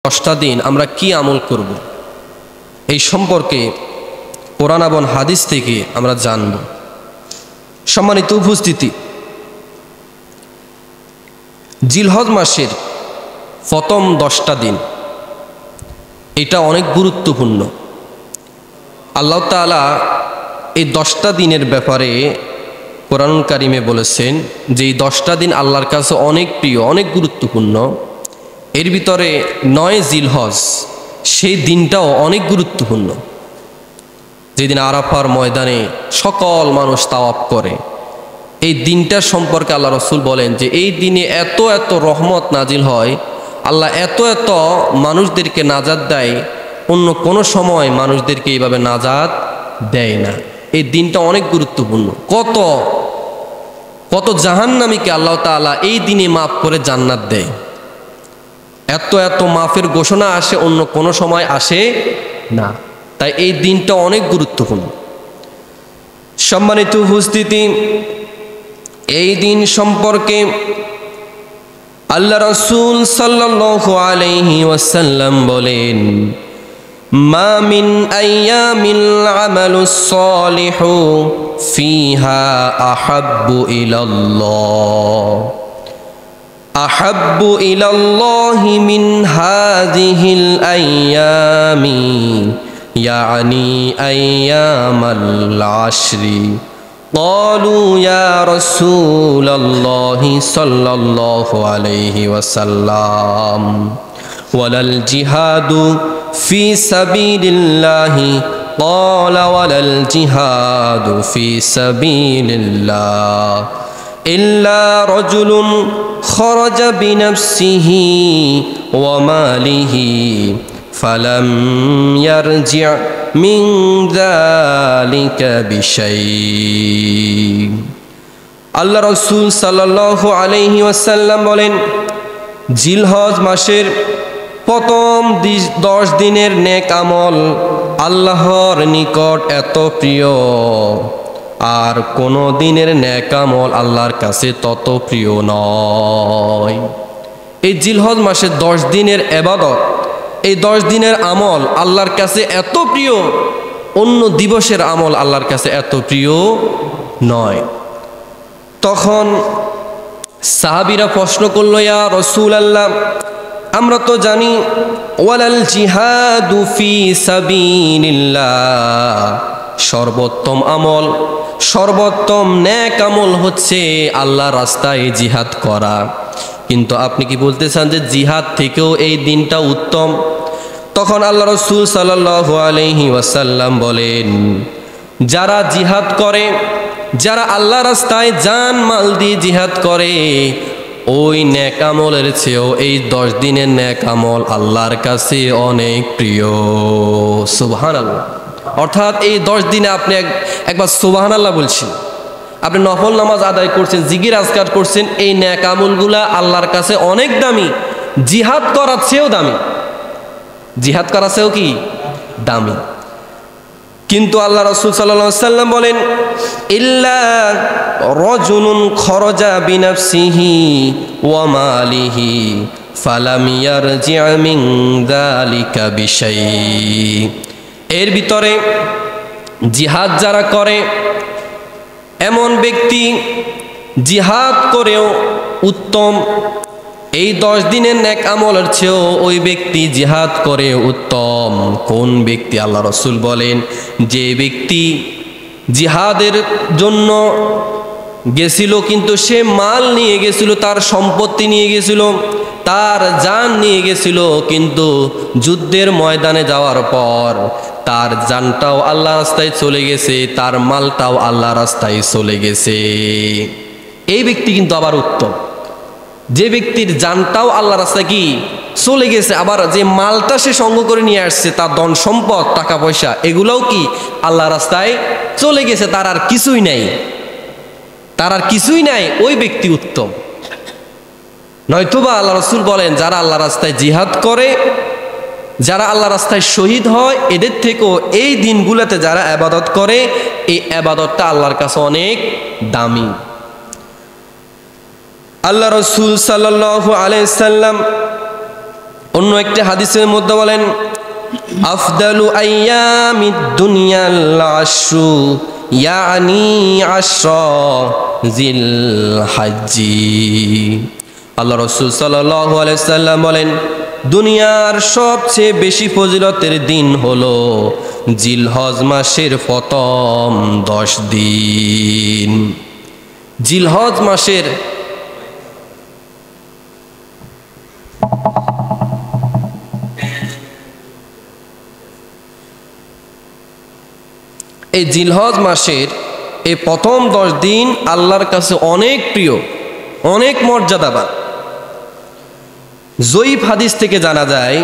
10টা দিন আমরা কি আমল করব এই সম্পর্কে কোরআন এবং হাদিস থেকে আমরা জানব। সম্মানিত উপস্থিতি, জিলহজ মাসের প্রথম 10টা দিন এটা অনেক গুরুত্বপূর্ণ। আল্লাহ তাআলা এই 10টা দিনের ব্যাপারে কোরআন কারিমে বলেছেন যে এই 10টা দিন আল্লাহর কাছে অনেক প্রিয়, অনেক গুরুত্বপূর্ণ। এর ভিতরে 9 জিলহজ, সেই দিনটাও অনেক গুরুত্বপূর্ণ, যেদিন আরাফার ময়দানে সকল মানুষ তাওয়াফ করে। এই দিনটা সম্পর্কে আল্লাহ রসুল বলেন যে এই দিনে এত এত রহমত নাজিল হয়, আল্লাহ এত এত মানুষদেরকে নাজাত দেয়, অন্য কোনো সময় মানুষদেরকে এইভাবে নাজাত দেয় না। এই দিনটা অনেক গুরুত্বপূর্ণ। কত কত জাহান্নামীকে আল্লাহ তাআলা এই দিনে মাফ করে জান্নাত দেয়। এত এত মাফের ঘোষণা আসে, অন্য কোনো সময় আসে না। তাই এই দিনটা অনেক গুরুত্বপূর্ণ। সম্মানিত উপস্থিতি, এই দিন সম্পর্কে আল্লাহ রাসূল সাল্লাল্লাহু আলাইহি ওয়াসাল্লাম বলেন, মা মিন আইয়ামিল আমালুস সালিহু ফিহা আহাব্বু ইলাল্লাহি মিন হাযিহিল আইয়ামি ইয়ানি আইয়ামাল আশরি। قالوا يا رسول الله صلى الله عليه وسلم ولا الجهاد في سبيل الله؟ قال ولا الجهاد في سبيل الله إلا رجل خرج بنفسه وماله فلم يرجع من ذلك بشيء। আল্লাহ রাসূল সাল্লাল্লাহু আলাইহি ওয়াসাল্লাম বলেন, জিলহজ মাসের প্রথম 10 দিনের নেক আমল আল্লাহর নিকট এত প্রিয়, আর কোনো দিনের নেক আমল আল্লাহর কাছে তত প্রিয় নয়। এই জিলহজ মাসের 10 দিনের ইবাদত, এই 10 দিনের আমল আল্লাহর কাছে এত প্রিয়, অন্য দিবসের আমল আল্লাহর কাছে এত প্রিয় নয়। তখন সাহাবীরা প্রশ্ন করল, ইয়া রাসূলুল্লাহ, আমরা তো জানি ওয়ালাল জিহাদু ফি সাবিলিল্লাহ, সর্বোত্তম আমল, সর্বোত্তম নেক আমল হচ্ছে আল্লাহর রাস্তায় জিহাদ করা। কিন্তু আপনি কি বলতে চান যে জিহাদ থেকেও এই দিনটা উত্তম? তখন আল্লাহ রাসূল সাল্লাল্লাহু আলাইহি ওয়াসাল্লাম বলেন, যারা জিহাদ করে, যারা আল্লাহর রাস্তায় জান মাল দিয়ে জিহাদ করে, ওই নেক আমলের চেয়েও এই 10 দিনের নেক আমল আল্লাহর কাছে অনেক প্রিয়। সুবহানাল্লাহ। অর্থাৎ এই 10 দিনে আপনি একবার সুবহানাল্লাহ বলছেন, আপনি নফল নামাজ আদায় করছেন, জিকির আজকার করছেন, এই নেক আমলগুলা আল্লাহর কাছে অনেক দামি, জিহাদ করার চেয়েও দামি, জিহাদ করার চেয়েও কি দামি। কিন্তু আল্লাহ রাসূল সাল্লাল্লাহু আলাইহি ওয়াসাল্লাম বলেন, ইল্লা রাজুলুন খরাজা বিনাফসিহি ওয়া মালিহি ফালাম ইয়ারজি' মিন যালিকা বিশাই। এর ভিতরে জিহাদ যারা করে, এমন ব্যক্তি জিহাদ করেও উত্তম, এই 10 দিনের নেক আমলের চেয়েও ওই ব্যক্তি জিহাদ করে উত্তম। কোন ব্যক্তি? আল্লাহ রাসূল বলেন, যে ব্যক্তি জিহাদের জন্য গেছিল, কিন্তু সে মাল নিয়ে গেছিল, তার সম্পত্তি নিয়ে গেছিল, তার জান নিয়ে গেছিল, কিন্তু যুদ্ধের ময়দানে যাওয়ার পর তার জানটাও আল্লাহ রাস্তায় চলে গেছে, তার মালটাও আল্লাহ রাস্তায় চলে গেছে, এই ব্যক্তি কিন্তু আবার উত্তম। যে ব্যক্তির জানটাও আল্লাহ রাস্তায় কি চলে গেছে, আবার যে মালটা সে সঙ্গ করে নিয়ে আসছে, তার ধন সম্পদ, টাকা পয়সা, এগুলোও কি আল্লাহ রাস্তায় চলে গেছে, তার আর কিছুই নাই, তার আর কিছুই নাই, ওই ব্যক্তি উত্তম। নয়তোবা আল্লাহ রাসূল বলেন, যারা আল্লাহ রাস্তায় জিহাদ করে, যারা আল্লাহ রাস্তায় শহীদ হয়, এদের থেকেও এই দিনগুলোতে যারা ইবাদত করে, এই ইবাদতটা আল্লাহর কাছে অনেক দামি। আল্লাহ রাসূল সাল্লাল্লাহু আলাইহি সাল্লাম অন্য একটি হাদিসের মধ্যে বলেন, আফদালু আইয়ামিদ দুনিয়াল আশরু ইয়ানি আশরা জিল হজ্জি। আল্লাহ রাসূল সাল্লাল্লাহু আলাইহি সাল্লাম বলেন, দুনিয়ার সবচেয়ে বেশি ফজিলতের দিন হলো জিলহজ মাসের প্রথম 10 দিন। জিলহজ মাসের এই জিলহজ মাসের এই প্রথম 10 দিন আল্লাহর কাছে অনেক প্রিয়, অনেক মর্যাদাবান। জয়ীফ হাদিস থেকে জানা যায়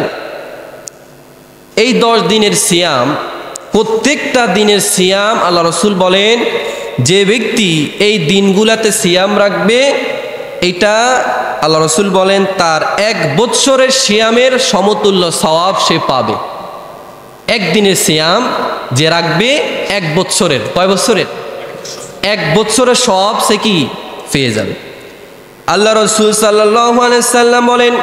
এই 10 দিনের সিয়াম, প্রত্যেকটা দিনের সিয়াম আল্লাহ রাসূল বলেন, যে ব্যক্তি এই দিনগুলাতে সিয়াম রাখবে, এটা আল্লাহ রাসূল বলেন তার 1 বৎসরের সিয়ামের সমতুল্য সওয়াব সে পাবে। একদিনের সিয়াম যে রাখবে 1 বৎসরের, কয় বৎসরের? 1 বৎসরের সওয়াব সে কি পেয়ে যাবে। আল্লাহ রাসূল সাল্লাল্লাহু আলাইহি সাল্লাম বলেন,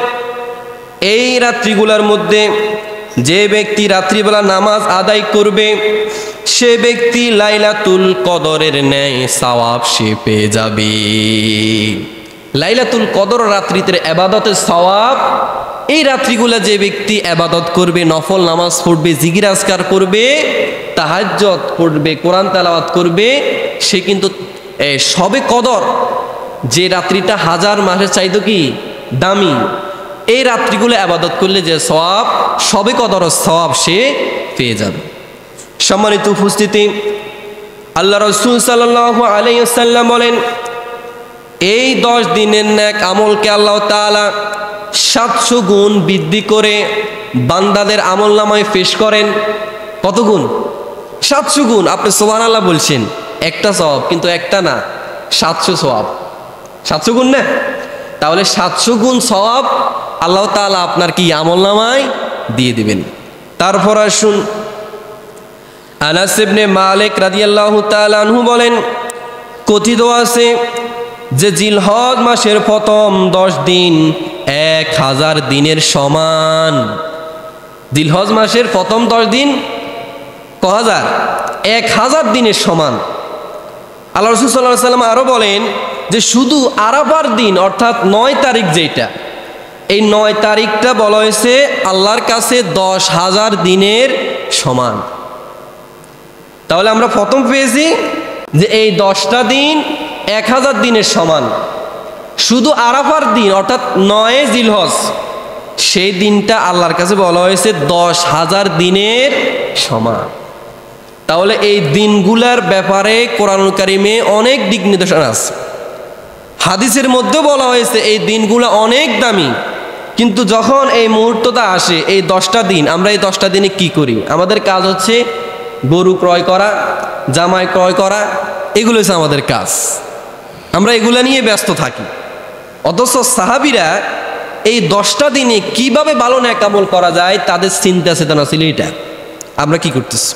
এই রাত্রিগুলোর মধ্যে যে ব্যক্তি রাত্রিবেলা নামাজ আদায় করবে, সে ব্যক্তি লাইলাতুল কদরের ন্যায় সওয়াব সে পেয়ে যাবে। লাইলাতুল কদর রাত্রিতে ইবাদতের সওয়াব, এই রাত্রিগুলা যে ব্যক্তি ইবাদত করবে, নফল নামাজ পড়বে, জিকির আজকার করবে, তাহাজ্জুদ পড়বে, কোরআন তেলাওয়াত করবে, সে কিন্তু সবে কদর, যে রাত্রিটা 1000 মাসের চাইতো কি দামি, এই রাত্রিগুলো ইবাদত করলে যে সওয়াব, সবে কদরের সওয়াব সে পেয়ে যাবে। সম্মানিত উপস্থিতি, আল্লাহ রাসূল সাল্লাল্লাহু আলাইহি ওয়াসাল্লাম বলেন, এই 10 দিনের নেক আমলকে আল্লাহ তাআলা 700 গুণ বৃদ্ধি করে বান্দাদের আমলনামায় পেশ করেন। কত গুণ? 700 গুণ। আপনি সুবহানাল্লাহ বলছেন, একটা সওয়াব, কিন্তু একটা না, 700 সওয়াব। 700 গুণ না? তাহলে 700 গুণ সওয়াব আল্লাহ তাআলা আপনার কি আমলনামায় দিয়ে দিবেন। তারপর আসুন, আনাস ইবনে মালিক রাদিয়াল্লাহু তাআলা আনহু বলেন, কথিত আছে যে জিলহজ মাসের প্রথম 10 দিন 1000 দিনের সমান। জিলহজ মাসের প্রথম 10 দিন কহাজার? 1000 দিনের সমান। আল্লাহ রাসূল সাল্লাল্লাহু আলাইহি ওয়াসাল্লাম আরো বলেন যে শুধু আরাফার দিন অর্থাৎ 9 তারিখ, যেটা এই 9 তারিখটা বলা হয়েছে আল্লাহর কাছে 10,000 দিনের সমান। তাহলে আমরা প্রথম পেয়েছি যে এই 10টা দিন 1000 দিনের সমান। শুধু আরাফার দিন অর্থাৎ 9 জিলহজ, সেই দিনটা আল্লাহর কাছে বলা হয়েছে 10,000 দিনের সমান। তাহলে এই দিনগুলার ব্যাপারে কোরআনুল কারীমে অনেক দিক নির্দেশনা আছে। হাদিসের মধ্যে বলা হয়েছে এই দিনগুলো অনেক দামি, কিন্তু যখন এই মুহূর্তটা আসে, এই 10টা দিন, আমরা এই 10টা দিনে কি করি? আমাদের কাজ হচ্ছে গরু ক্রয় করা, জামাই ক্রয় করা, এগুলো হচ্ছে আমাদের কাজ। আমরা এগুলো নিয়ে ব্যস্ত থাকি। অথচ সাহাবীরা এই 10টা দিনে কিভাবে ভালো নেক আমল করা যায় তাদের চিন্তা চেতনা ছিল এটা। আমরা কি করতেছি?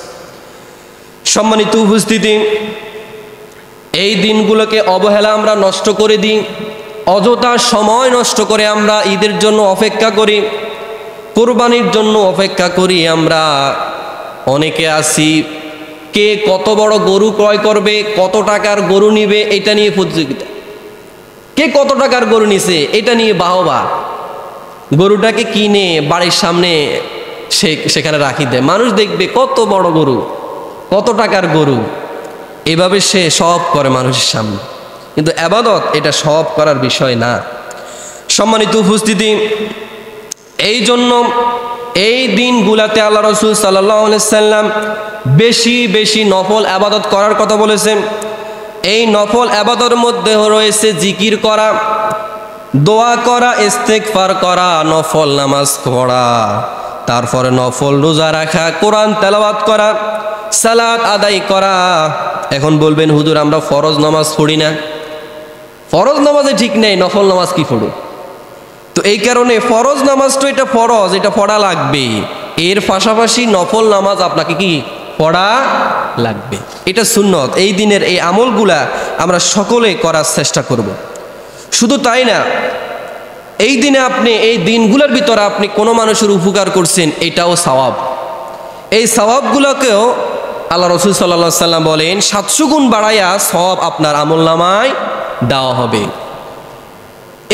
সম্মানিত উপস্থিতি, এই দিনগুলোকে অবহেলা আমরা নষ্ট করে দিই, অযথা সময় নষ্ট করে আমরা ঈদের জন্য অপেক্ষা করি, কোরবানির জন্য অপেক্ষা করি। আমরা অনেকে আছি, কে কত বড় গরু ক্রয় করবে, কত টাকার গরু নিবে, এটা নিয়ে প্রতিযোগিতা। কে কত টাকার গরু নিছে এটা নিয়ে বাহবা। গরুটাকে কিনে বাড়ির সামনে সেখানে রাখি দেয়, মানুষ দেখবে কত বড় গরু, কত টাকার গরু, এভাবে সে সব করে মানুষের সামনে। কিন্তু ইবাদত এটা সব করার বিষয় না। সম্মানিত উপস্থিতি, এই জন্য এই দিনগুলাতে আল্লাহ রাসূল সাল্লাল্লাহু আলাইহি সাল্লাম বেশি বেশি নফল ইবাদত করার কথা বলেছেন। এই নফল ইবাদতের মধ্যে রয়েছে জিকির করা, দোয়া করা, ইস্তেগফার করা, নফল নামাজ পড়া, তারপরে নফল রোজা রাখা, কোরআন তেলাওয়াত করা, সালাত আদায় করা। এখন বলবেন হুজুর আমরা ফরজ নামাজ পড়ি না। ফরজ নামাজে ঠিক নেই, নফল নামাজ কি পড়ো? তো এই কারণে ফরজ নামাজ তো এটা ফরজ, এটা পড়া লাগবে। এর পাশাপাশি নফল নামাজ আপনাকে কি পড়া লাগবে, এটা সুন্নত। এই দিনের এই আমলগুলা আমরা সকলে করার চেষ্টা করব। শুধু তাই না, এই দিনে আপনি এই দিনগুলোর ভিতরে আপনি কোনো মানুষের উপকার করছেন, এটাও সওয়াব। এই সওয়াবগুলোকেও আল্লাহ রসুল সাল্লাল্লাহু আলাইহি সাল্লাম বলেন 700 গুণ বাড়াইয়া সওয়াব আপনার আমলনামায় দেওয়া হবে।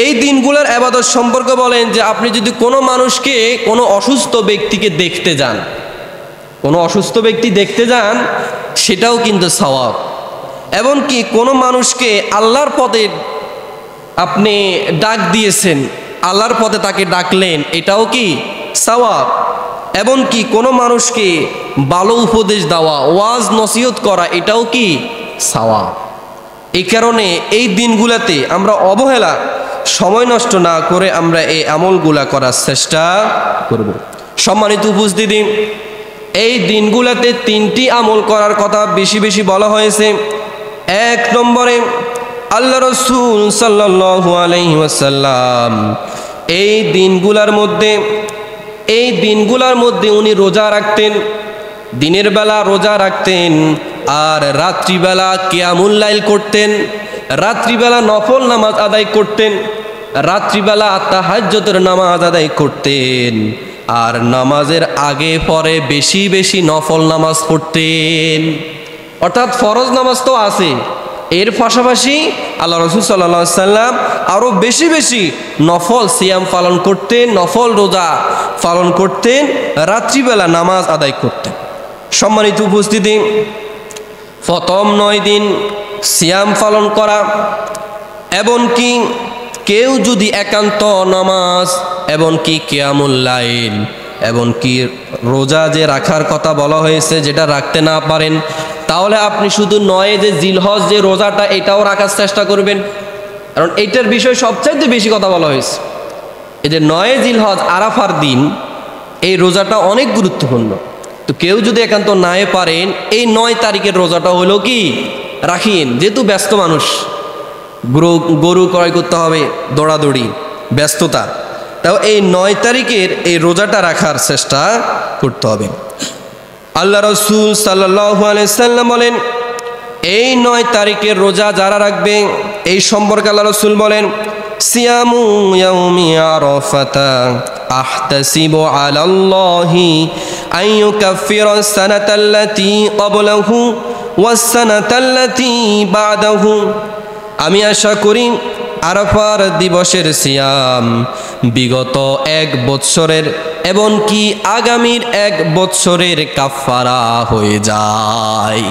এই দিনগুলোর ইবাদত সম্পর্কে বলেন যে আপনি যদি কোনো মানুষকে, কোনো অসুস্থ ব্যক্তিকে দেখতে যান, কোনো অসুস্থ ব্যক্তি দেখতে যান, সেটাও কিন্তু সওয়াব। এমনকি কোনো মানুষকে আল্লাহর পথে আপনি ডাক দিয়েছেন, আল্লাহর পথে তাকে ডাকলেন, এটাও কি সওয়াব। এমনকি কোনো মানুষকে ভালো উপদেশ দেওয়া, ওয়াজ নসিহত করা, এটাও কি সওয়াব। এই কারণে এই দিনগুলোতে আমরা অবহেলা, সময় নষ্ট না করে আমরা এই আমলগুলা করার চেষ্টা করব। সম্মানিত উপস্থিতি, এই দিনগুলোতে 3টি আমল করার কথা বেশি বেশি বলা হয়েছে। 1 নম্বরে আল্লাহ রাসূল সাল্লাল্লাহু আলাইহি ওয়াসাল্লাম এই দিনগুলার মধ্যে উনি রোজা রাখতেন, দিনের বেলা রোজা রাখতেন, আর রাত্রিবেলা কিয়ামুল লাইল করতেন, রাত্রিবেলা নফল নামাজ আদায় করতেন, রাত্রিবেলা তাহাজ্জুদের নামাজ আদায় করতেন, আর নামাজের আগে পরে বেশি বেশি নফল নামাজ পড়তেন। অর্থাৎ ফরজ নামাজ তো আছে, এর পাশাপাশি আল্লাহ রাসূল সাল্লাল্লাহু আলাইহি সাল্লাম আরও বেশি বেশি নফল সিয়াম পালন করতেন, নফল রোজা পালন করতেন, রাত্রিবেলা নামাজ আদায় করতেন। সম্মানিত উপস্থিতি, প্রথম 9 দিন সিয়াম পালন করা, এমনকি কেউ যদি একান্ত নামাজ, এমনকি কিয়ামুল লাইল, এমনকি রোজা যে রাখার কথা বলা হয়েছে, যেটা রাখতে না পারেন, তাহলে আপনি শুধু 9 যে জিলহজ যে রোজাটা, এটাও রাখার চেষ্টা করবেন। কারণ এইটার বিষয়ে সবচাইতে বেশি কথা বলা হয়েছে। এই যে 9 জিলহজ আরাফার দিন, এই রোজাটা অনেক গুরুত্বপূর্ণ। তো কেউ যদি একান্ত নাই পারেন, এই 9 তারিখের রোজাটা হলো কি রাখিন, যেহেতু ব্যস্ত মানুষ, গরু ক্রয় করতে হবে, দৌড়াদৌড়ি, ব্যস্ততা, তাও এই 9 তারিখের এই রোজাটা রাখার চেষ্টা করতে হবে। আল্লাহ রাসূল সাল্লাল্লাহু আলাইহি সাল্লাম বলেন, এই 9 তারিখের রোজা যারা রাখবে, এই সম্পর্কে আল্লাহ রাসূল বলেন, সিয়ামু ইয়াউমি আরাফাতা আহতাসিবু আলাল্লাহি আন ইউকাফিরা সানাতাল্লাতী ক্বাবলাহু ওয়াস সানাতাল্লাতী বা'দাহু। আমি আশা করি আরাফার দিবসের সিয়াম বিগত 1 বৎসরের এমনকি আগামীর 1 বৎসরের কাফারা হয়ে যায়।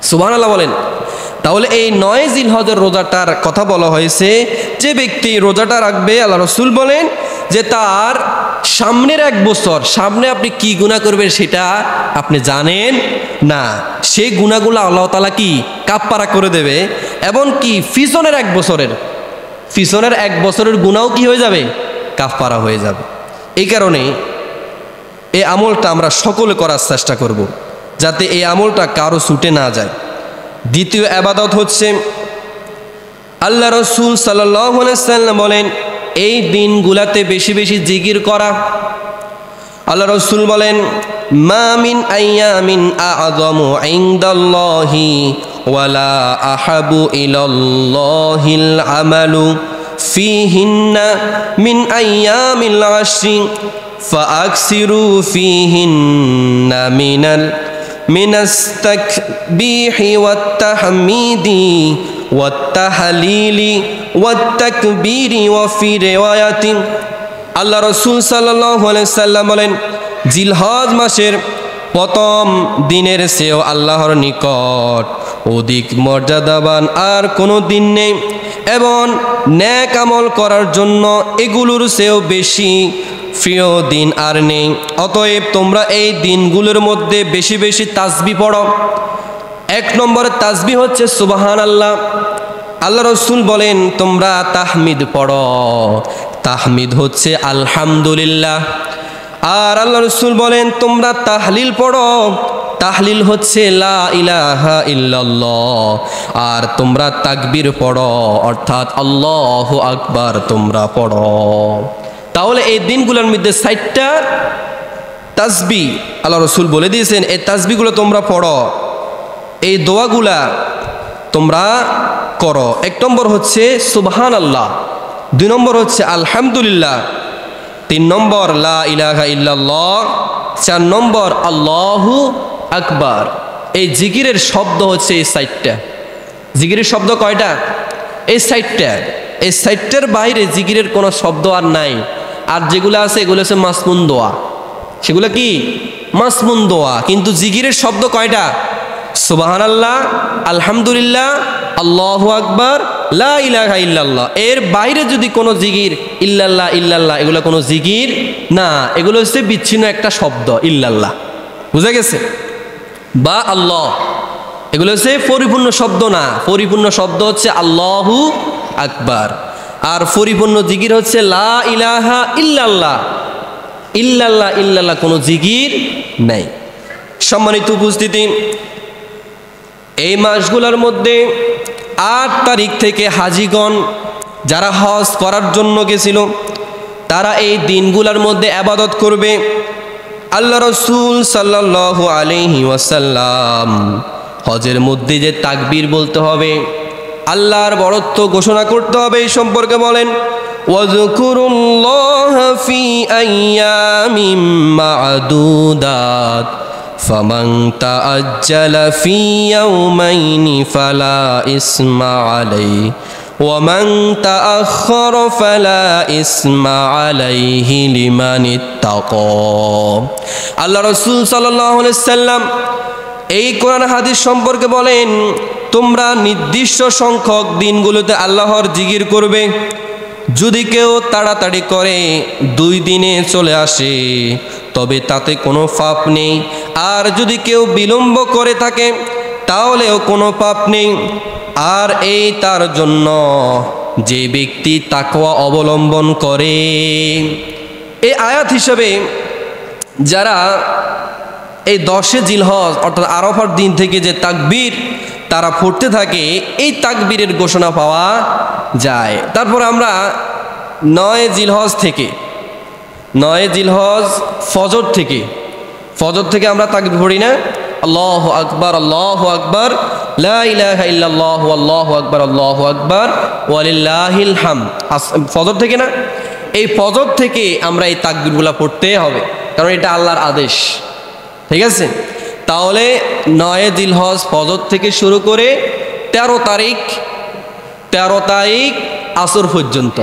সুবহানাল্লাহ বলেন। তাহলে এই 9 জিলহজের রোজাটার কথা বলা হয়েছে, যে ব্যক্তি রোজাটা রাখবে, আল্লাহ রাসূল বলেন যে তার সামনের 1 বছর, সামনে আপনি কি গুনাহ করবেন সেটা আপনি জানেন না, সেই গুনাহগুলো আল্লাহ তাআলা কি কাফারা করে দেবে। এমনকি পিছনের 1 বছরের গুনাহও কি হয়ে যাবে, কাফারা হয়ে যাবে। এই কারণে এই আমলটা আমরা সকলে করার চেষ্টা করব, যাতে এই আমলটা কারো ছুটে না যায়। দ্বিতীয় ইবাদত হচ্ছে, আল্লাহ রাসূল সাল্লাল্লাহু আলাইহি সাল্লাম বলেন, এই দিনগুলাতে বেশি বেশি জিকির করা। আল্লাহ রাসূল বলেন, মা মিন আইয়ামিন আ'যামু ইনদাল্লাহি ওয়ালা আহাবু ইলাল্লাহিল আমালু ফিহিন্না মিন আইয়ামিল আশরি ফাআকসিরু ফিহিন্না মিনাস তাকবীহি ওয়াত তাহমিদি ওয়াত তাহলিলি ওয়াত তাকবীরি ওয়া ফি রিওয়ায়াতিন। আল্লাহ রাসূল সাল্লাল্লাহু আলাইহি সাল্লাম বলেন, জিলহজ মাসের প্রথম দিনের চেয়েও আল্লাহর নিকট অধিক মর্যাদাবান আর কোনো দিন নেই, এবং নেক আমল করার জন্য এগুলোর চেয়েও বেশি প্রিয় দিন আর নেই। অতএব তোমরা এই দিনগুলোর মধ্যে বেশি বেশি তাসবিহ পড়ো। 1 নম্বরের তাসবিহ হচ্ছে সুবহানাল্লাহ। আল্লাহ রাসূল বলেন, তোমরা তাহমিদ পড়ো। তাহমিদ হচ্ছে আলহামদুলিল্লাহ। আর আল্লাহ রাসূল বলেন, তোমরা তাহলিল পড়ো। তাহলিল হচ্ছে লা ইলাহা ইল্লাল্লাহ। আর তোমরা তাকবীর পড়ো, অর্থাৎ আল্লাহু আকবার তোমরা পড়ো। তাহলে এই দিনগুলোর মধ্যে 60টা তাসবিহ আল্লাহ রাসূল বলে দিয়েছেন, এই তাসবিহগুলো তোমরা পড়ো, এই দোয়াগুলা তোমরা করো। 1 নম্বর হচ্ছে সুবহানাল্লাহ, 2 নম্বর হচ্ছে আলহামদুলিল্লাহ, 3 নম্বর লা ইলাহা ইল্লাল্লাহ, 4 নম্বর আল্লাহু আকবার। এই জিকিরের শব্দ হচ্ছে এই 4টা। জিকিরের শব্দ কয়টা? এই 4টা। এই 4টার বাইরে জিকিরের কোনো শব্দ আর নাই। আর যেগুলো আছে এগুলো হচ্ছে মাসমুন দোয়া। সেগুলো কি? মাসমুন দোয়া। কিন্তু জিকিরের শব্দ কয়টা? সুবহানাল্লাহ, আলহামদুলিল্লাহ, আল্লাহু আকবার, লা ইলাহা ইল্লাল্লাহ। এর বাইরে যদি কোনো জিকির, ইল্লাল্লাহ ইল্লাল্লাহ, এগুলো কোনো জিকির না, এগুলো হচ্ছে বিচ্ছিন্ন একটা শব্দ। ইল্লাল্লাহ বুঝা গেছে, বা আল্লাহ, এগুলো হচ্ছে পরিপূর্ণ শব্দ না। পরিপূর্ণ শব্দ হচ্ছে আল্লাহু আকবার। আর পরিপূর্ণ জিকির হচ্ছে লা ইলাহা ইল্লাল্লাহ। ইল্লাল্লাহ ইল্লাল্লাহ কোনো জিকির নাই। সম্মানিত উপস্থিতি, এই মাসগুলোর মধ্যে 8 তারিখ থেকে হাজিগণ যারা হজ করার জন্য গেছিল তারা এই দিনগুলোর মধ্যে ইবাদত করবে। আল্লাহ রাসূল সাল্লাল্লাহু আলাইহি ওয়াসাল্লাম হজের মধ্যে যে তাকবীর বলতে হবে, আল্লাহর বড়ত্ব ঘোষণা করতে হবে, এই সম্পর্কে বলেন ওয়াযকুরুল্লাহা ফি আইয়ামিম মা'দুদাত ফামান তাআজ্জালা ফি ইয়াওমাইনি ফালা ইসমা আলাইহি ওয়ামান তাআখারা ফালা ইসমা আলাইহি লিমান ইত্তাকা। আল্লাহ রাসূল সাল্লাল্লাহু আলাইহি সাল্লাম এই কোরআন হাদিস সম্পর্কে বলেন, তোমরা নির্দিষ্ট সংখ্যক দিনগুলোতে আল্লাহর জিকির করবে। যদি কেউ তাড়াতাড়ি করে 2 দিনে চলে আসে তবে তাতে কোনো পাপ নেই, আর যদি কেউ বিলম্ব করে থাকে তাহলেও কোনো পাপ নেই। আর এই তার জন্য যে ব্যক্তি তাকওয়া অবলম্বন করে। এই আয়াত হিসেবে যারা এই 10 জিলহজ অর্থাৎ আরাফার দিন থেকে যে তাকবীর তারা পড়তে থাকে, এই তাকবীরের ঘোষণা পাওয়া যায়। তারপর আমরা 9 জিলহজ থেকে, 9 জিলহজ ফজর থেকে আমরা তাকবীর পড়ি না? আল্লাহু আকবার, আল্লাহু আকবার, লা ইলাহা ইল্লাল্লাহ, আল্লাহু আকবার, আল্লাহু আকবার, ওয়ালিল্লাহিল হামদ। ফজর থেকে না? এই ফজর থেকে আমরা এই তাকবীরগুলো পড়তে হবে, কারণ এটা আল্লাহর আদেশ। ঠিক আছে? তাহলে 9 জিলহজ ফজর থেকে শুরু করে 13 তারিখ আসর পর্যন্ত,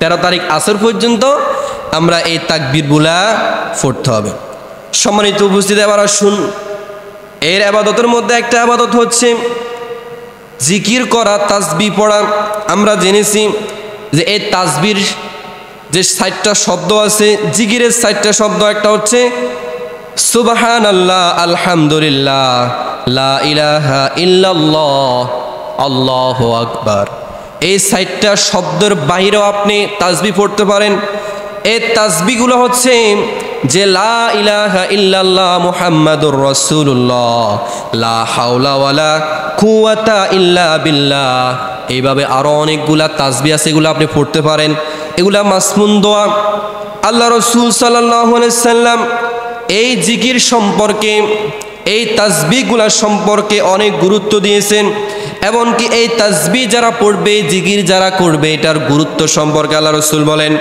13 তারিখ আসর পর্যন্ত আমরা এই তাকবীরগুলা পড়তে হবে। সম্মানিত উপস্থিতি, এবার আসুন, এর ইবাদতের মধ্যে একটা ইবাদত হচ্ছে জিকির করা, তাসবিহ পড়া। আমরা জেনেছি যে এই তাসবির যে 60টা শব্দ আছে, জিকিরের 60টা শব্দ, একটা হচ্ছে সুবহানাল্লাহ, আলহামদুলিল্লাহ, লা ইলাহা ইল্লাল্লাহ, আল্লাহু আকবার। এই 60টা শব্দের বাইরেও আপনি তাসবিহ পড়তে পারেন। এই তাসবিহগুলো হচ্ছে যে লা ইলাহা ইল্লাল্লাহ মুহাম্মাদুর রাসূলুল্লাহ, লা হাওলা ওয়ালা কুওয়াতা ইল্লা বিল্লাহ। এইভাবে আরও অনেকগুলা তাসবিহ আছে, এগুলো আপনি পড়তে পারেন। এগুলা মাসমুন দোয়া। আল্লাহ রাসূল সাল্লাল্লাহু আলাইহি সাল্লাম এই জিকির সম্পর্কে, এই তাসবিহগুলা সম্পর্কে অনেক গুরুত্ব দিয়েছেন। এমনকি এই তাসবিহ যারা পড়বে, জিকির যারা করবে, এটার গুরুত্ব সম্পর্কে আল্লাহ রাসূল বলেন,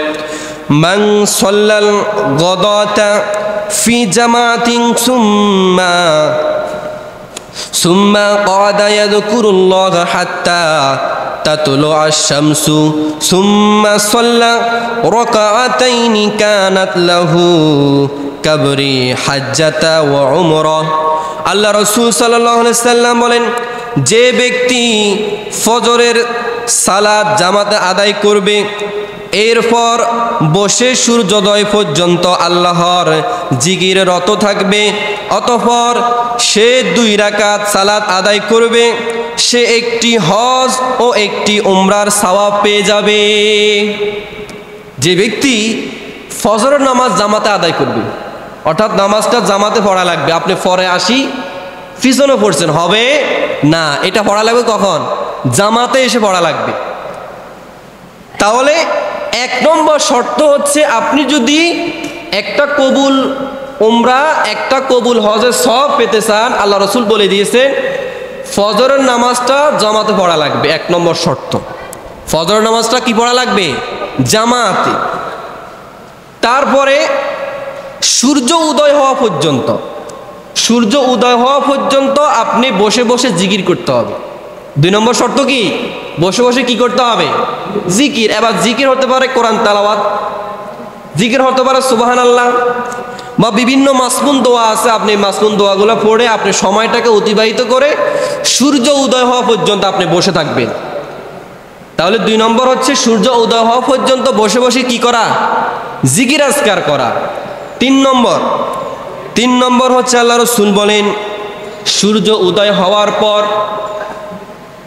মান সাল্লাল গাদাতা ফি জামাতিন সুম্মা ক্বাদা ইয়াযকুরুল্লাহ হাত্তা তাতলু আশ-শামসু সুম্মা সাল্লা রাকাআতাইনি কানাত লাহু কাবরি হাজ্জাতা ওয়া উমরা। আল্লাহ রাসূল সাল্লাল্লাহু আলাইহি সাল্লাম বলেন, যে ব্যক্তি ফজরের সালাত জামাতে আদায় করবে, এরপর বসে সূর্যোদয় পর্যন্ত আল্লাহর জিকিরে রত থাকবে, অতঃপর সে 2 রাকাত সালাত আদায় করবে, সে একটি হজ ও একটি উমরার সওয়াব পেয়ে যাবে। যে ব্যক্তি ফজরের নামাজ জামাতে আদায় করবে, অর্থাৎ নামাজটা জামাতে পড়া লাগবে, আপনি পরে আসি পিছনে পড়ছেন, হবে না, এটা পড়া লাগবে কখন? জামাতে এসে পড়া লাগবে। তাহলে 1 নম্বর শর্ত হচ্ছে, আপনি যদি একটা কবুল উমরা, একটা কবুল হজের সওয়াব পেতে চান, আল্লাহ রাসূল বলে দিয়েছেন ফজরের নামাজটা জামাতে পড়া লাগবে। 1 নম্বর শর্ত, ফজর নামাজটা কি পড়া লাগবে? জামাতে। তারপরে সূর্য উদয় হওয়া পর্যন্ত, সূর্য উদয় হওয়া পর্যন্ত আপনি বসে বসে জিকির করতে হবে। 2 নম্বর শর্ত কি? বসে বসে কি করতে হবে? জিকির। এবার জিকির হতে পারে কোরআন তেলাওয়াত, জিকির হতে পারে সুবহানাল্লাহ, বা বিভিন্ন মাসনুন দোয়া আছে, আপনি মাসনুন দোয়াগুলো পড়ে আপনি সময়টাকে অতিবাহিত করে সূর্য উদয় হওয়া পর্যন্ত আপনি বসে থাকবেন। তাহলে 2 নম্বর হচ্ছে সূর্য উদয় হওয়া পর্যন্ত বসে বসে কি করা? জিকির আজকার করা। 3 নম্বর হচ্ছে আল্লাহ রাসূল বলেন সূর্য উদয় হওয়ার পর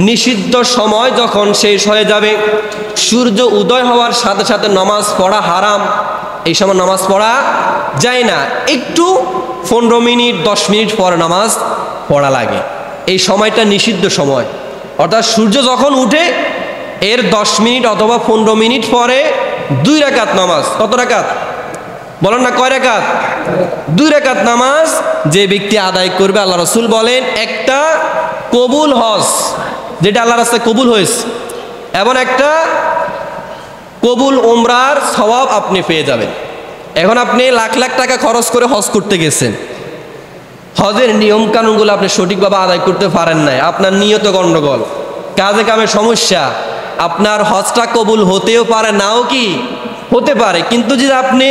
নিষিদ্ধ সময় যখন শেষ হয়ে যাবে, সূর্য উদয় হওয়ার সাথে সাথে নামাজ পড়া হারাম। এই সময় নামাজ পড়া যায় না, একটু 15 মিনিট 10 মিনিট পরে নামাজ পড়া লাগে। এই সময়টা নিষিদ্ধ সময়, অর্থাৎ সূর্য যখন উঠে এর 10 মিনিট অথবা 15 মিনিট পরে 2 রাকাত নামাজ। কত রাকাত বলেন না? কয় রাকাত? 2 রাকাত নামাজ যে ব্যক্তি আদায় করবে, আল্লাহ রাসূল বলেন একটা কবুল হজ, যেটা আল্লাহর রাস্তায় কবুল হয়েছে, এবং একটা কবুল উমরার সওয়াব আপনি পেয়ে যাবেন। এখন আপনি লাখ লাখ টাকা খরচ করে হজ করতে গেছেন, হজের নিয়ম কানুনগুলো আপনি সঠিকভাবে আদায় করতে পারেন নাই, আপনার নিয়ত গণ্ডগোল, কাজে কামে সমস্যা, আপনার হজটা কবুল হতেও পারে, নাও কি হতে পারে। কিন্তু যদি আপনি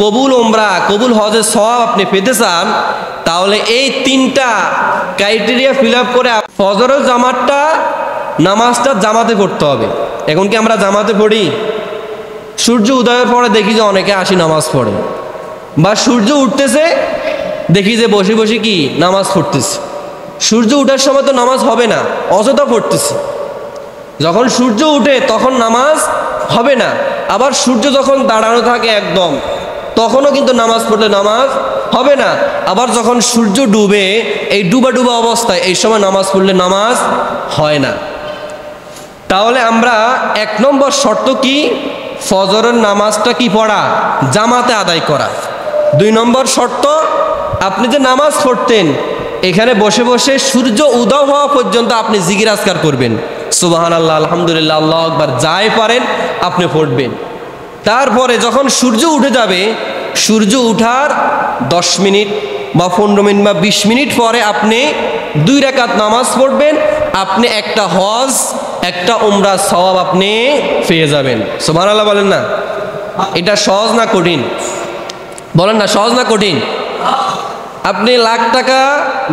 কবুল উমরা কবুল হজের সওয়াব আপনি পেতে চান, তাহলে এই 3টা ক্রাইটেরিয়া ফিল আপ করে ফজরের জামাতটা নামাজটা জামাতে পড়তে হবে। এখন কি আমরা জামাতে পড়ি? সূর্য উদয়ের পরে দেখি যে অনেকে আসি নামাজ পড়ে, বা সূর্য উঠতেছে দেখি যে বসে বসে কি নামাজ পড়তেছে। সূর্য উঠার সময় তো নামাজ হবে না, অযথা পড়তেছে। যখন সূর্য উঠে তখন নামাজ হবে না, আবার সূর্য যখন দাঁড়ানো থাকে একদম, তখনও কিন্তু নামাজ পড়লে নামাজ হবে না। আবার যখন সূর্য ডুবে, এই ডুবা ডুবা অবস্থায় এই সময় নামাজ পড়লে নামাজ হয় না। তাহলে আমরা 1 নম্বর শর্ত কি? ফজরের নামাজটা কি পড়া? জামাতে আদায় করা। 2 নম্বর শর্ত, আপনি যে নামাজ পড়তেন এখানে বসে বসে সূর্য উদয় হওয়া পর্যন্ত আপনি জিকির আজকার করবেন, সুবহানাল্লাহ, আলহামদুলিল্লাহ, আল্লাহু আকবার, যাই পারেন আপনি পড়বেন। তারপরে যখন সূর্য উঠে যাবে, সূর্য উঠার 10 মিনিট বা 15 মিনিট বা 20 মিনিট পরে আপনি 2 রাকাত নামাজ পড়বেন, আপনি একটা হজ একটা উমরা সওয়াব আপনি পেয়ে যাবেন। সুবহানাল্লাহ বলেন না? এটা সহজ না কঠিন? বলেন না, সহজ না কঠিন? আপনি লাখ টাকা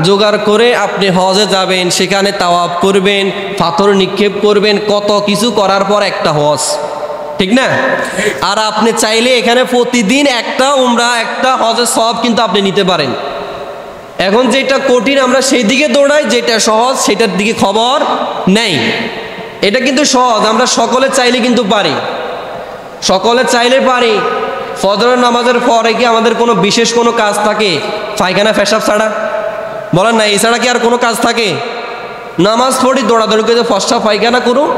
জোগাড় করে আপনি হজে যাবেন, সেখানে তাওয়াফ করবেন, পাথর নিক্ষেপ করবেন, কত কিছু করার পর একটা হজ, ঠিক না? আর আপনি চাইলে এখানে প্রতিদিন একটা উমরা একটা হজের সওয়াব কিন্তু আপনি নিতে পারেন। এখন যেটা কঠিন আমরা সেই দিকে দৌড়াই, যেটা সহজ সেটার দিকে খবর নেই। এটা কিন্তু সহজ, আমরা সকলে চাইলে কিন্তু পারি, সকলে চাইলে পারি। ফজরের নামাজের পরে কি আমাদের কোনো বিশেষ কোনো কাজ থাকে? পায়খানা পেশাব ছাড়া, বলেন না, এছাড়া কি আর কোনো কাজ থাকে? নামাজ পড়ি, দৌড়াদৌড়ি করে ফসা পায়খানা করুন,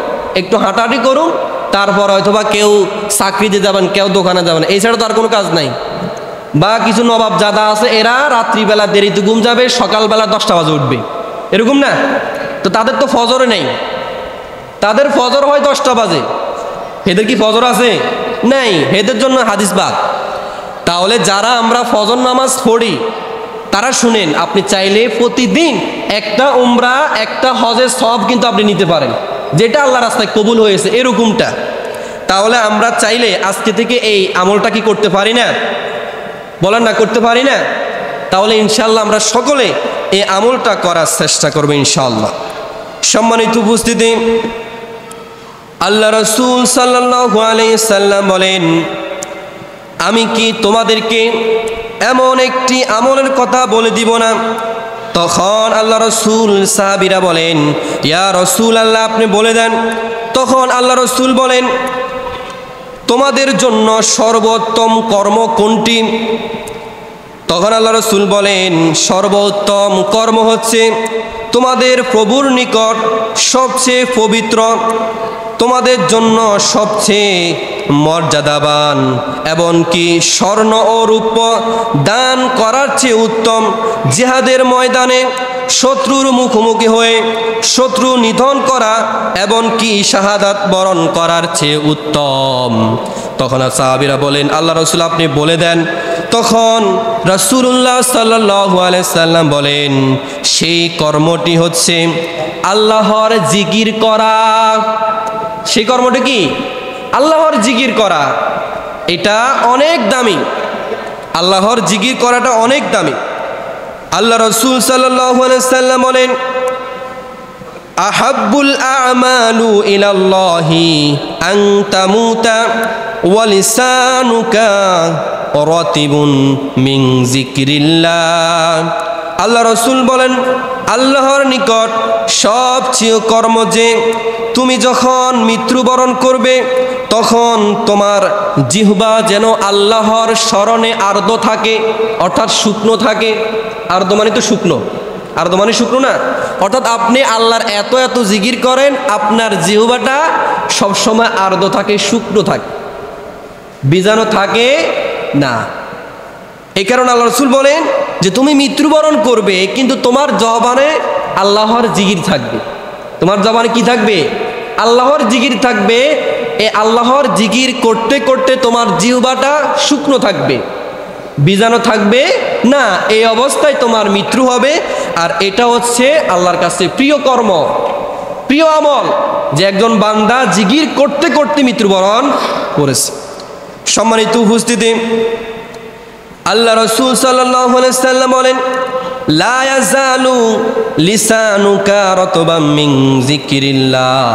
একটু হাঁটাহাঁটি করুন, তারপর হয়তোবা কেউ চাকরিতে যাবেন, কেউ দোকানে যাবেন, এছাড়া তো আর কোনো কাজ নাই। বা কিছু নবাব জাদা আছে, এরা রাত্রিবেলা দেরিতে ঘুম যাবে, সকালবেলা 10টা বাজে উঠবে, এরকম না? তো তাদের তো ফজরে নেই, তাদের ফজর হয় 10টা বাজে, এদের কি ফজর আছে? নাই, এদের জন্য হাদিস বাদ। তাহলে যারা আমরা ফজর নামাজ পড়ি তারা শুনেন, আপনি চাইলে প্রতিদিন একটা উমরা একটা হজের সওয়াব কিন্তু আপনি নিতে পারেন, যেটা আল্লাহর রাস্তায় কবুল হয়েছে এরকমটা। তাহলে আমরা চাইলে আজকে থেকে এই আমলটা কি করতে পারি না? বলেন না, করতে পারি না? তাহলে ইনশাআল্লাহ আমরা সকলে এই আমলটা করার চেষ্টা করব ইনশাআল্লাহ। সম্মানিত উপস্থিতি, আল্লাহ রাসূল সাল্লাল্লাহু আলাইহি সাল্লাম বলেন, আমি কি তোমাদেরকে এমন একটি আমলের কথা বলে দিব না? তখন আল্লাহ রাসূল, সাহাবীরা বলেন, ইয়া রাসূলুল্লাহ, আপনি বলে দেন। তখন আল্লাহ রাসূল বলেন, তোমাদের জন্য সর্বোত্তম কর্ম কোনটি? তখন আল্লাহ রাসূল বলেন, সর্বোত্তম কর্ম হচ্ছে তোমাদের প্রভুর নিকট সবচেয়ে পবিত্র, তোমাদের জন্য সবচেয়ে মর্যাদাবান, এবং কি স্বর্ণ ও রূপ্য দান করার চেয়ে উত্তম জিহাদের ময়দানে শত্রুর মুখোমুখি হয়ে শত্রু নিধন করা এমনকি শাহাদাত বরণ করার চেয়ে উত্তম। তখন সাহাবীরা বলেন, আল্লাহ রাসূল আপনি বলে দেন। তখন রাসূলুল্লাহ সাল্লাল্লাহু আলাইহি সাল্লাম বলেন, সেই কর্মটি হচ্ছে আল্লাহর জিকির করা। সেই কর্মটি কি? আল্লাহর জিকির করা। এটা অনেক দামি, আল্লাহর জিকির করাটা অনেক দামি। আল্লাহ রাসূল সাল্লাল্লাহু আলাইহি সাল্লাম বলেন, আহাব্বুল আমালু ইলাল্লাহি আন তামুতা ওয়া লিসানুকা রাতিবুন মিন যিকরিল্লাহ। আল্লাহ রাসূল বলেন, আল্লাহর নিকট সবচেয়ে কর্ম যে তুমি যখন মৃত্যুবরণ করবে তখন তোমার জিহ্বা যেন আল্লাহর স্মরণে আর্দ্র থাকে, অর্থাৎ শুকনো থাকে। আর্দ্র মানে তো শুকনো, আর্দ্র মানে শুকনো না, অর্থাৎ আপনি আল্লাহর এত এত জিকির করেন আপনার জিহ্বাটা সবসময় আর্দ্র থাকে, শুকনো থাকে, বীজাণু থাকে না। এই কারণে আল্লাহ রাসূল বলেন যে তুমি মৃত্যুবরণ করবে কিন্তু তোমার জবানে আল্লাহর জিকির থাকবে। তোমার জবানে কি থাকবে? আল্লাহর জিকির থাকবে। এই আল্লাহর জিকির করতে করতে তোমার জিহ্বাটা শুকনো থাকবে, বীজাণু থাকবে না। এই অবস্থায় তোমার মৃত্যু হবে। আর এটা হচ্ছে আল্লাহর কাছে প্রিয় কর্ম, প্রিয় আমল, যে একজন বান্দা জিকির করতে করতে মৃত্যুবরণ করেছে। সম্মানিত উপস্থিতি, আল্লাহ রাসূল সাল্লাল্লাহু আলাইহি সাল্লাম বলেন, লা ইয়াজালু লিসানুকা রাতবাম মিন যিকরিল্লাহ।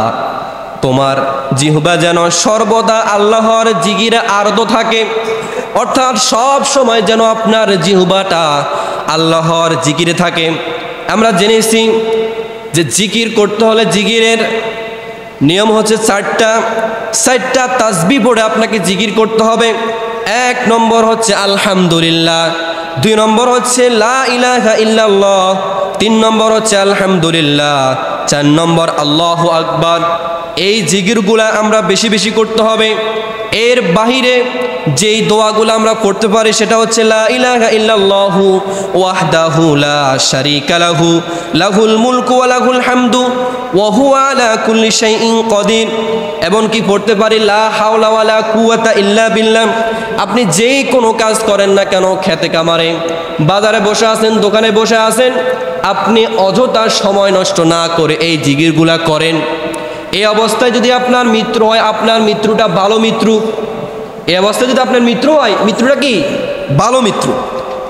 তোমার জিহ্বা যেন সর্বদা আল্লাহর জিকিরে আর্দ্র থাকে, অর্থাৎ সব সময় যেন আপনার জিহ্বাটা আল্লাহর জিকিরে থাকে। আমরা জেনেছি যে জিকির করতে হলে জিকিরের নিয়ম হচ্ছে চারটা তাসবিহ পড়ে আপনাকে জিকির করতে হবে। 1 নম্বর হচ্ছে আলহামদুলিল্লাহ, 2 নম্বর হচ্ছে লা ইলাহা ইল্লাল্লাহ, 3 নম্বর হচ্ছে আলহামদুলিল্লাহ, 4 নম্বর আল্লাহু আকবার। এই জিকিরগুলা আমরা বেশি বেশি করতে হবে। এর বাহিরে যেই দোয়াগুলো আমরা পড়তে পারি সেটা হচ্ছে লা ইলাহা ইল্লাল্লাহু ওয়াহদাহু লা শারীকা লাহু লাহুল মুলকু ওয়া লাহুল হামদু ওয়া হুয়া আলা কুল্লি শাইইন কাদির। এমনকি পড়তে পারি লা হাওলা ওয়ালা কুওয়াতা ইল্লা বিল্লাহ। আপনি যেই কোনো কাজ করেন না কেন, খেতে কামারে, বাজারে বসে আছেন, দোকানে বসে আছেন, আপনি অযথা সময় নষ্ট না করে এই জিকিরগুলা করেন। এই অবস্থায় যদি আপনার মৃত্যু হয়, আপনার মৃত্যুটা ভালো মৃত্যু। এই অবস্থায় যদি আপনার মৃত্যু হয়, মৃত্যুটা কি? ভালো মৃত্যু।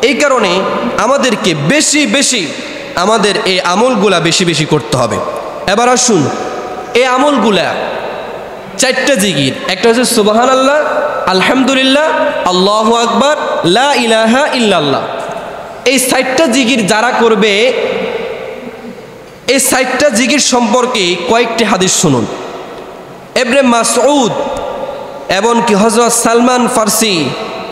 এই কারণে আমাদেরকে বেশি বেশি আমাদের এই আমলগুলা বেশি বেশি করতে হবে। এবার আসুন, এই আমলগুলা 4টা জিকির, একটা হচ্ছে সুবহানাল্লাহ, আলহামদুলিল্লাহ, আল্লাহু আকবার, লা ইলাহা ইল্লাল্লাহ। এই 4টা জিকির যারা করবে, এই 4টা জিকির সম্পর্কে কয়েকটি হাদিস শুনুন। ইবনে মাসউদ এমনকি হযরত সালমান ফারসি,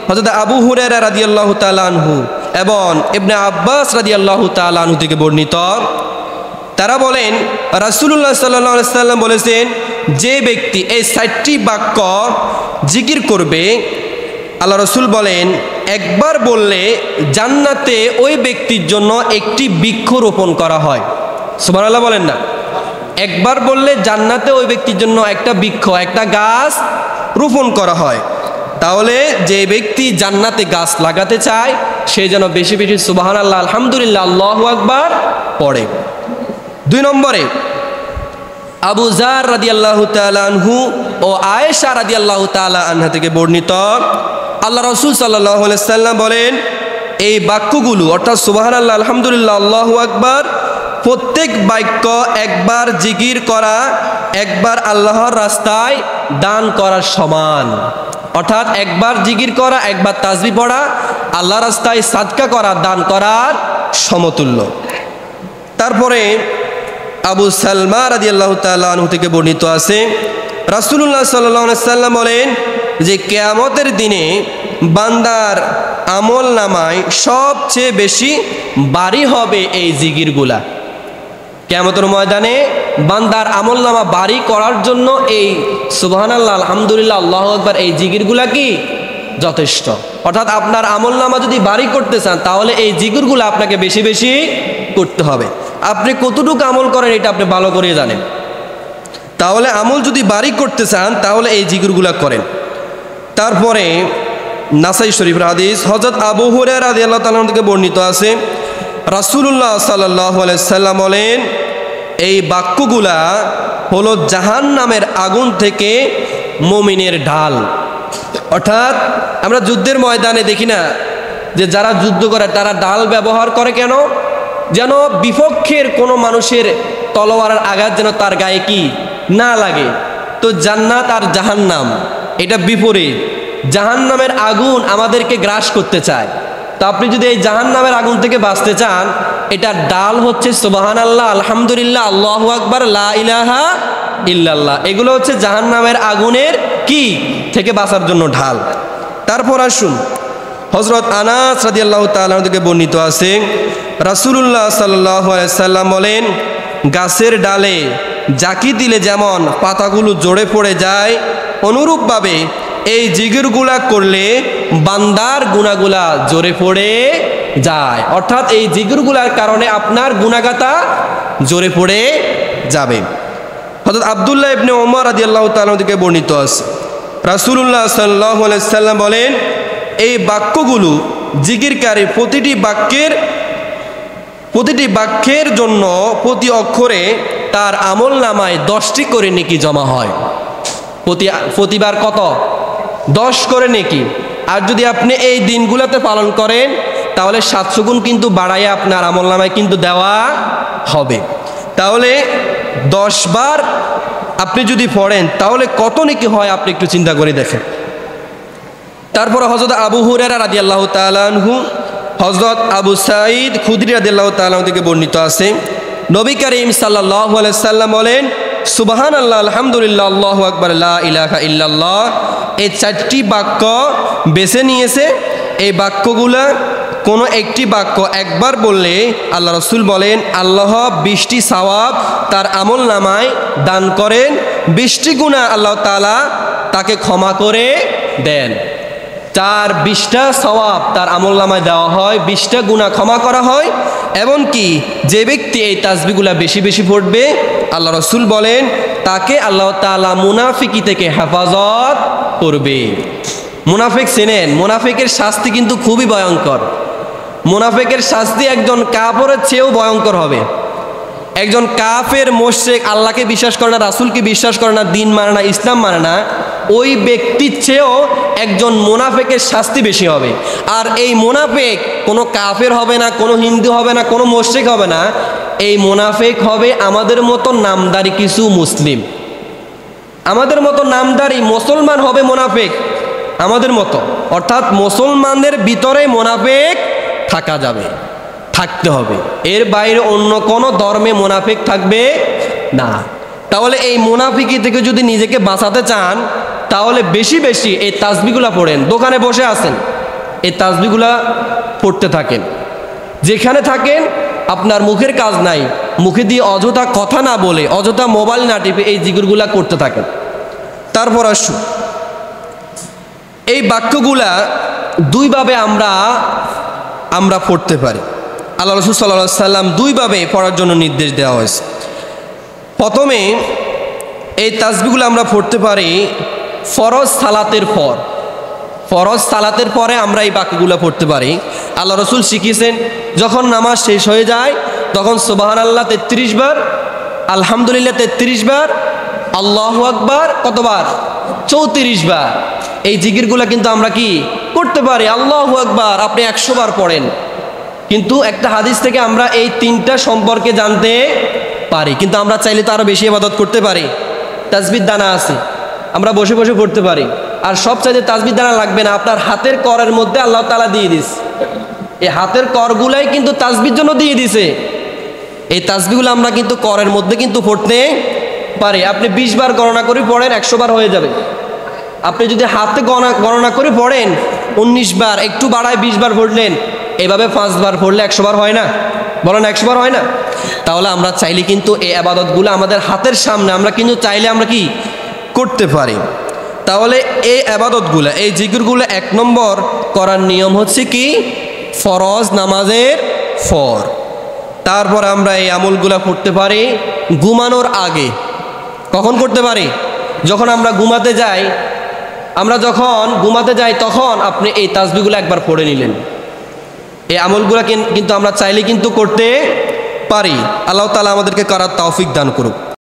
হযরত আবু হুরায়রা রাদিয়াল্লাহু তাআলা আনহু এবং ইবনে আব্বাস রাদিয়াল্লাহু তাআলা আনহু থেকে বর্ণিত, তারা বলেন রাসূলুল্লাহ সাল্লাল্লাহু আলাইহি সাল্লাম বলেছেন, যে ব্যক্তি এই 4টি বাক্য জিকির করবে, আল্লাহ রাসূল বলেন একবার বললে জান্নাতে ওই ব্যক্তির জন্য একটি বৃক্ষ রোপণ করা হয়। সুবহানাল্লাহ বলেন না? একবার বললে জান্নাতে ওই ব্যক্তির জন্য একটা বৃক্ষ, একটা গাছ রোপণ করা হয়। তাহলে যে ব্যক্তি জান্নাতে গাছ লাগাতে চায় সে যেন বেশি বেশি সুবহানাল্লাহ, আলহামদুলিল্লাহ, আল্লাহু আকবার পড়ে। 2 নম্বরে আবু যার রাদিয়াল্লাহু তাআলা আনহু ও আয়েশা রাদিয়াল্লাহু তাআলা আনহা থেকে বর্ণিত, আল্লাহ রাসূল সাল্লাল্লাহু আলাইহি সাল্লাম বলেন, এই বাক্যগুলো অর্থাৎ সুবহানাল্লাহ, আলহামদুলিল্লাহ, আল্লাহু আকবার, প্রত্যেক বাক্য একবার জিকির করা একবার আল্লাহর রাস্তায় দান করার সমান। অর্থাৎ একবার জিকির করা, একবার তাসবিহ পড়া আল্লাহর রাস্তায় সাদকা করা, দান করার সমতুল্য। তারপরে আবু সালমা রাদিয়াল্লাহু তাআলা আনহু থেকে বর্ণিত আছে, রাসূলুল্লাহ সাল্লাল্লাহু আলাইহি সাল্লাম বলেন যে কিয়ামতের দিনে বান্দার আমল নামায় সবচেয়ে বেশি ভারী হবে এই জিকিরগুলা। কিয়ামতের ময়দানে বান্দার আমল নামা ভারী করার জন্য এই সুবহানাল্লাহ, আলহামদুলিল্লাহ, আল্লাহু আকবার, এই জিকিরগুলা কি যথেষ্ট। অর্থাৎ আপনার আমলনামা যদি বাড়ি করতে চান তাহলে এই জিকিরগুলো আপনাকে বেশি বেশি করতে হবে। আপনি কতটুকু আমল করেন এটা আপনি ভালো করে জানেন। তাহলে আমল যদি বাড়ি করতে চান তাহলে এই জিকিরগুলো করেন। তারপরে নাসাই শরীফের হাদিস, হযরত আবু হুরায়রা রাদিয়াল্লাহু তাআলা থেকে বর্ণিত আছে, রাসূলুল্লাহ সাল্লাল্লাহু আলাইহি সাল্লাম বলেন, এই বাক্যগুলা হলো জাহান্নামের আগুন থেকে মুমিনের ঢাল। অর্থাৎ আমরা যুদ্ধের ময়দানে দেখি না যে যারা যুদ্ধ করে তারা ঢাল ব্যবহার করে কেন? যেন বিপক্ষের কোনো মানুষের তলোয়ারের আঘাত যেন তার গায়ে কি না লাগে। তো জান্নাত আর জাহান্নাম এটা বিপরীত। জাহান্নামের আগুন আমাদেরকে গ্রাস করতে চায়। তো আপনি যদি এই জাহান্নামের আগুন থেকে বাঁচতে চান, এটা ডাল হচ্ছে সুবহানাল্লাহ, আলহামদুলিল্লাহ, আল্লাহু আকবার, লা ইলাহা ইল্লাল্লাহ। এগুলো হচ্ছে জাহান্নামের আগুনের কি থেকে বাঁচার জন্য ঢাল। তারপর আসুন, হযরত আনাস রাদিয়াল্লাহু তাআলা থেকে বর্ণিত আছে, রাসূলুল্লাহ সাল্লাল্লাহু আলাইহি সাল্লাম বলেন, গাছের ডালে জাকি দিলে যেমন পাতাগুলো জড়ে পড়ে যায়, অনুরূপভাবে এই জিকিরগুলা করলে বান্দার গুনাহগুলা জড়ে পড়ে যায়। অর্থাৎ এই জিকিরগুলার কারণে আপনার গুনাহগাতা জড়ে পড়ে যাবে। হযরত আব্দুল্লাহ ইবনে ওমর রাদিয়াল্লাহু তাআলা থেকে বর্ণিত আছে, রাসূলুল্লাহ সাল্লাল্লাহু আলাইহি সাল্লাম বলেন, এই বাক্যগুলো জিকিরকারী প্রতিটি বাক্যের জন্য প্রতি অক্ষরে তার আমলনামায় 10টি করে নেকি জমা হয়। প্রতিবার কত? 10 করে নেকি। আর যদি আপনি এই দিনগুলোতে পালন করেন তাহলে 700 গুণ কিন্তু বাড়াইয়া আপনার আমলনামায় কিন্তু দেওয়া হবে। তাহলে 10 বার আপনি যদি পড়েন তাহলে কত নেকি হয় আপনি একটু চিন্তা করে দেখেন। তারপর হযরত আবু হুরায়রা রাদিয়াল্লাহু তাআলা আনহু, হযরত আবু সাঈদ খুদরি রাদিয়াল্লাহু তাআলা থেকে বর্ণিত আছে, নবী করিম সাল্লাল্লাহু আলাইহি সাল্লাম বলেন, সুবহানাল্লাহ, আলহামদুলিল্লাহ, আল্লাহু আকবার, লা ইলাহা ইল্লাল্লাহ। এই 4টি বাক্য বেছে নিয়েছে। এই বাক্যগুলা কোনো একটি বাক্য একবার বললে আল্লাহ রাসূল বলেন, আল্লাহ 20টি সওয়াব তার আমলনামায় দান করেন, 20টি গুনাহ আল্লাহ তাআলা তাকে ক্ষমা করে দেন। তার 20টা সওয়াব তার আমলনামায় দেওয়া হয়, 20টা গুনাহ ক্ষমা করা হয়। এমনকি যে ব্যক্তি এই তাসবিহগুলা বেশি বেশি পড়বে, আল্লাহ রাসূল বলেন, তাকে আল্লাহ তাআলা মুনাফিকি থেকে হেফাজত করবে। মুনাফিক চেনেন? মুনাফিকের শাস্তি কিন্তু খুবই ভয়ঙ্কর। মুনাফিকের শাস্তি একজন কাফেরের চেয়েও ভয়ঙ্কর হবে। একজন কাফের মুশরিক, আল্লাহকে বিশ্বাস করে না, রাসূলকে বিশ্বাস করে না, দিন মানে না, ইসলাম মানে না, ওই ব্যক্তির চেয়েও একজন মুনাফিকের শাস্তি বেশি হবে। আর এই মুনাফিক কোনো কাফের হবে না, কোনো হিন্দু হবে না, কোনো মুশরিক হবে না। এই মুনাফিক হবে আমাদের মতো নামদারি কিছু মুসলিম, আমাদের মতো নামদারি মুসলমান হবে মুনাফিক আমাদের মতো। অর্থাৎ মুসলমানদের ভিতরে মুনাফিক থাকতে হবে, এর বাইরে অন্য কোনো ধর্মে মুনাফিক থাকবে না। তাহলে এই মুনাফিকি থেকে যদি নিজেকে বাঁচাতে চান তাহলে বেশি বেশি এই তাসবিহগুলা পড়েন। দোকানে বসে আছেন, এই তাসবিহগুলা পড়তে থাকেন। যেখানে থাকেন আপনার মুখের কাজ নাই, মুখে দিয়ে অযথা কথা না বলে, অযথা মোবাইল না টিপে এই জিকিরগুলা করতে থাকেন। তারপর আসুন, এই বাক্যগুলা দুইভাবে আমরা পড়তে পারি। আল্লাহ রাসূল সাল্লাল্লাহু আলাইহি সাল্লাম দুইভাবে পড়ার জন্য নির্দেশ দেওয়া হয়েছে। প্রথমে এই তাসবিহগুলো আমরা পড়তে পারি ফরজ সালাতের পরে আমরা এই বাক্যগুলো পড়তে পারি। আল্লাহ রাসূল শিখিয়েছেন, যখন নামাজ শেষ হয়ে যায় তখন সুবহানাল্লাহ 33 বার, আলহামদুলিল্লাহ 33 বার, আল্লাহু আকবার কতবার? 34 বার। এই জিকিরগুলো কিন্তু আমরা কি করতে পারি। আল্লাহু আকবার আপনি 100 বার পড়েন, কিন্তু একটা হাদিস থেকে আমরা এই 3টা সম্পর্কে জানতে পারি। কিন্তু আমরা চাইলে তো আরও বেশি ইবাদত করতে পারি। তাসবিহ দানা আছে, আমরা বসে বসে পড়তে পারি। আর সব চাইতে তাসবিহ দানা লাগবে না, আপনার হাতের করের মধ্যে আল্লাহ তাআলা দিয়ে দিস। এই হাতের করগুলাই কিন্তু তাসবিহর জন্য দিয়ে দিছে। এই তাসবিহগুলো আমরা কিন্তু করের মধ্যে কিন্তু পড়তে পারি। আপনি 20 বার গণনা করে পড়েন, 100 বার হয়ে যাবে। আপনি যদি হাতে গণনা করে পড়েন 19 বার, একটু বাড়ায় 20 বার পড়লেন, এভাবে 5 বার পড়লে 100 বার হয় না? বলেন 100 বার হয় না? তাহলে আমরা চাইলে কিন্তু এই ইবাদতগুলো আমাদের হাতের সামনে, আমরা কিন্তু চাইলে আমরা কি করতে পারি। তাহলে এই আবাদতগুলো, এই জিকিরগুলো 1 নম্বর করার নিয়ম হচ্ছে কি ফরজ নামাজের পর। তারপর আমরা এই আমলগুলো করতে পারি ঘুমানোর আগে। কখন করতে পারি? যখন আমরা ঘুমাতে যাই। আমরা যখন ঘুমাতে যাই তখন আপনি এই তাসবিহগুলো একবার পড়ে নিলেন। এই আমলগুলো কিন্তু আমরা চাইলে কিন্তু করতে পারি। আল্লাহ তাআলা আমাদেরকে করার তৌফিক দান করুক।